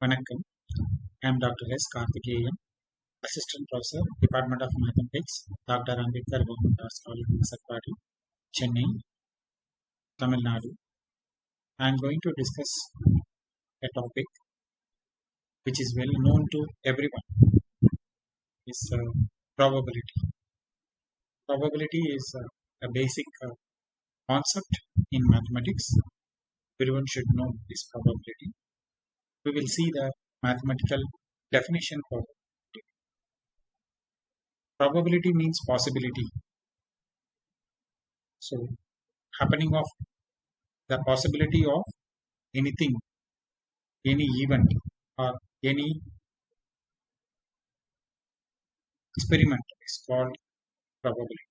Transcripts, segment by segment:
Vanakkam. I am Dr. S. Karthikeyan, Assistant Professor, Department of Mathematics, Dr. Ambedkar Government Arts College, Masarpati, Chennai, Tamil Nadu. I am going to discuss a topic which is well known to everyone. Is probability. Probability is a basic concept in mathematics. Everyone should know this probability. We will see the mathematical definition for probability means possibility. So happening of the possibility of anything, any event or any experiment is called probability.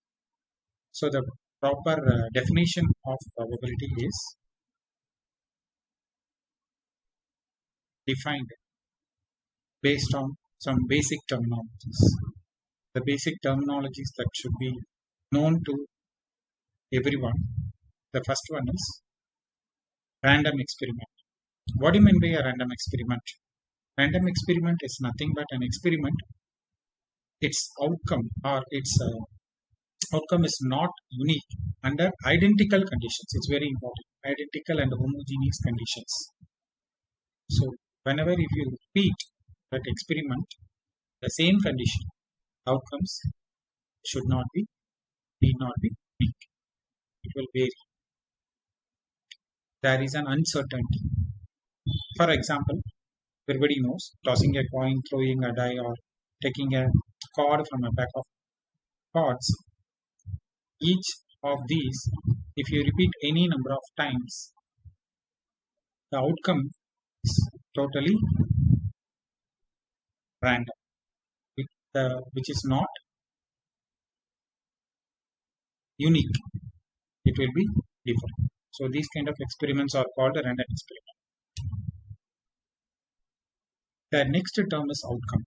So the proper definition of probability is defined based on some basic terminologies. The basic terminologies that should be known to everyone. The first one is random experiment. What do you mean by a random experiment? Random experiment is nothing but an experiment. Its outcome or its outcome is not unique under identical conditions. It's very important. Identical and homogeneous conditions. So whenever if you repeat that experiment, the same condition, outcomes need not be unique. It will vary. There is an uncertainty. For example, everybody knows tossing a coin, throwing a die, or taking a card from a pack of cards. Each of these, if you repeat any number of times, the outcome is totally random, which is not unique. It will be different. So these kind of experiments are called a random experiment. The next term is outcome.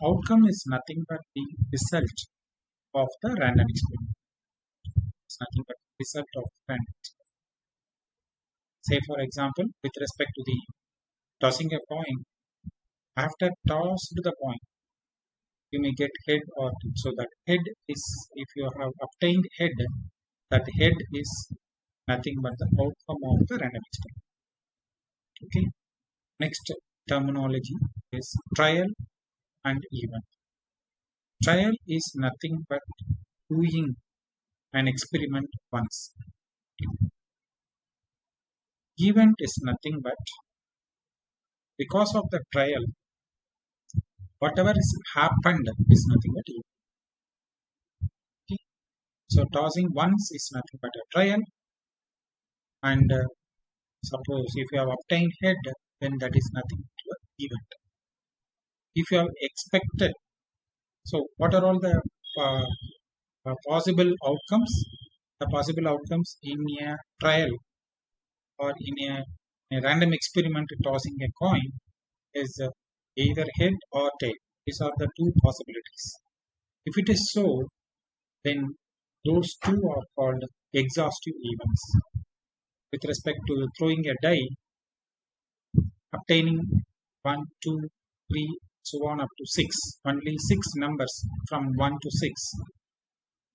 Outcome is nothing but the result of the random experiment. It's nothing but the result of random experiment. Say for example, with respect to the tossing a coin, after tossed the coin, you may get head or tail. So that head is, if you have obtained head, that head is nothing but the outcome of the random experiment. Okay. Next terminology is trial and event. Trial is nothing but doing an experiment once. Event is nothing but because of the trial, whatever is happened is nothing but event. Okay. So tossing once is nothing but a trial, and suppose if you have obtained head, then that is nothing but an event. If you have expected, so what are all the possible outcomes? The possible outcomes in a trial or in a random experiment tossing a coin is either head or tail. These are the two possibilities. If it is so, then those two are called exhaustive events. With respect to throwing a die, obtaining 1, 2, 3, so on up to 6, only 6 numbers from 1 to 6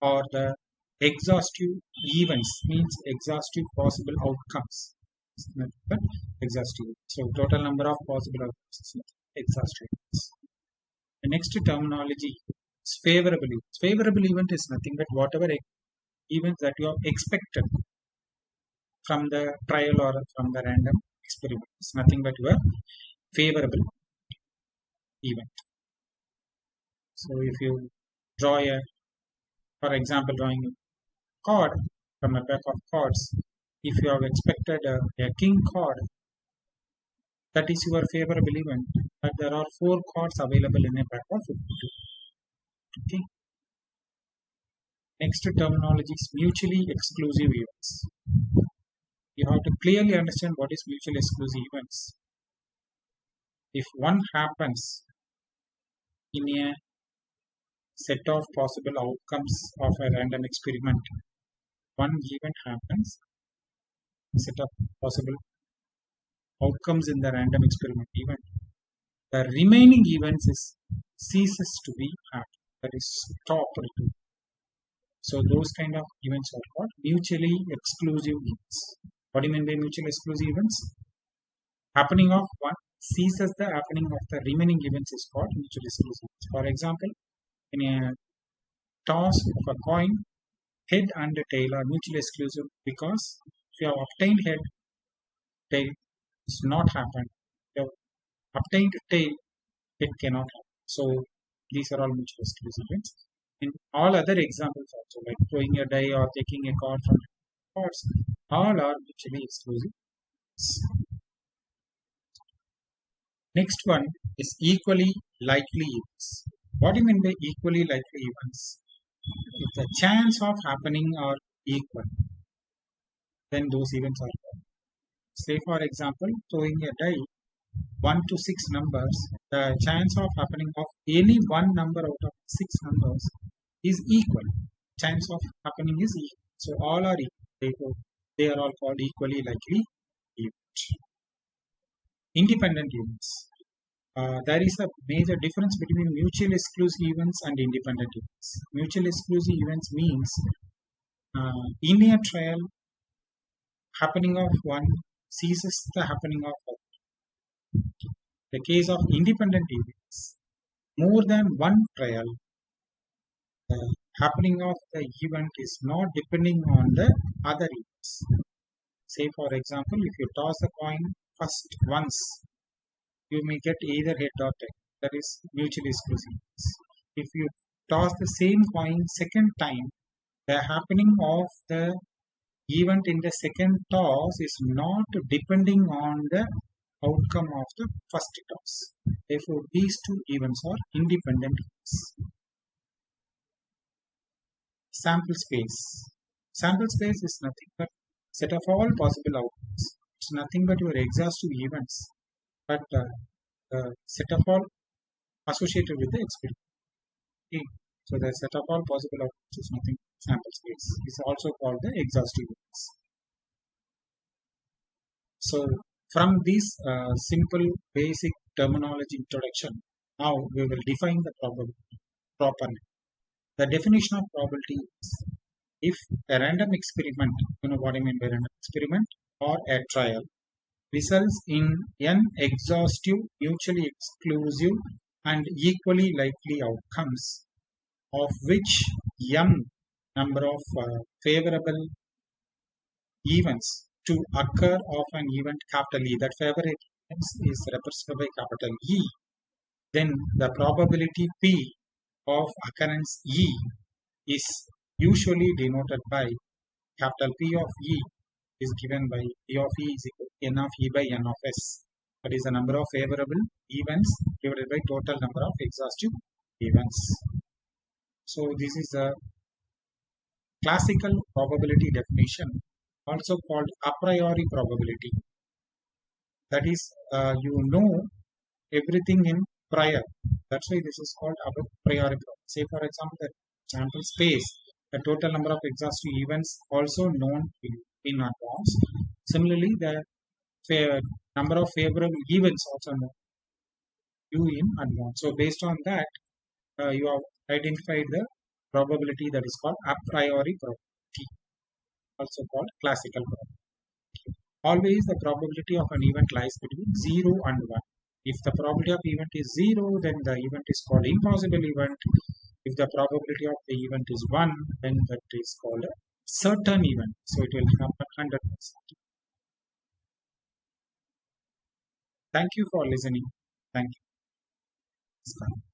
are the exhaustive events, means exhaustive possible outcomes. But exhaustive. So total number of possible outcomes is exhaustive events. The next terminology is favorable event. Favorable event is nothing but whatever events that you have expected from the trial or from the random experiment. It's nothing but your favorable event. So if you draw a, for example, drawing a card from a pack of cards, if you have expected a king card, that is your favorable event, but there are 4 cards available in a pack of 52. Okay. Next terminology is mutually exclusive events. You have to clearly understand what is mutually exclusive events. If one happens in a set of possible outcomes of a random experiment, one event happens, set of possible outcomes in the random experiment event, the remaining events is ceases to be happening. That is stopped to. So those kind of events are called mutually exclusive events. What do you mean by mutually exclusive events? Happening of one ceases the happening of the remaining events is called mutually exclusive. For example, in a toss of a coin, head and tail are mutually exclusive because if you have obtained head, tail is not happen. If you have obtained tail, it cannot happen. So these are all mutually exclusive events. In all other examples also, like throwing a die or taking a card from cards, all are mutually exclusive. Next one is equally likely events. What do you mean by equally likely events? If the chance of happening are equal, then those events are equal. Say for example, throwing a die 1 to 6 numbers, the chance of happening of any one number out of 6 numbers is equal. Chance of happening is equal. So all are equal. Therefore, they are all called equally likely events. Independent events. There is a major difference between mutually exclusive events and independent events. Mutually exclusive events means in a trial, happening of one ceases the happening of other. The case of independent events, more than one trial, the happening of the event is not depending on the other events. Say for example, if you toss a coin first once, you may get either head or tail. That is mutually exclusive. If you toss the same coin second time, the happening of the event in the second toss is not depending on the outcome of the first toss. Therefore, these two events are independent events. Sample space. Sample space is nothing but set of all possible outcomes. It's nothing but your exhaustive events, but set of all associated with the experiment. Okay. So the set of all possible outcomes is nothing but sample space. It's also called the exhaustive events. So from this simple basic terminology introduction, now we will define the probability properly. The definition of probability is if a random experiment, you know what I mean by random experiment, or a trial results in n exhaustive, mutually exclusive, and equally likely outcomes, of which m number of favorable events to occur of an event capital E, that favorable events is represented by capital E, then the probability P of occurrence E is usually denoted by capital P of E is given by P of E is equal to n of E by n of S. That is the number of favorable events divided by total number of exhaustive events. So this is a classical probability definition, also called a priori probability. That is, you know everything in prior. That's why this is called a priori probability. Say for example, the sample space, the total number of exhaustive events also known in advance. Similarly, the number of favorable events also known you in advance. So based on that, you have identified the probability that is called a priori probability, also called classical probability. Always the probability of an event lies between 0 and 1. If the probability of event is 0, then the event is called impossible event. If the probability of the event is 1, then that is called a certain event. So it will happen 100%. Thank you for listening. Thank you.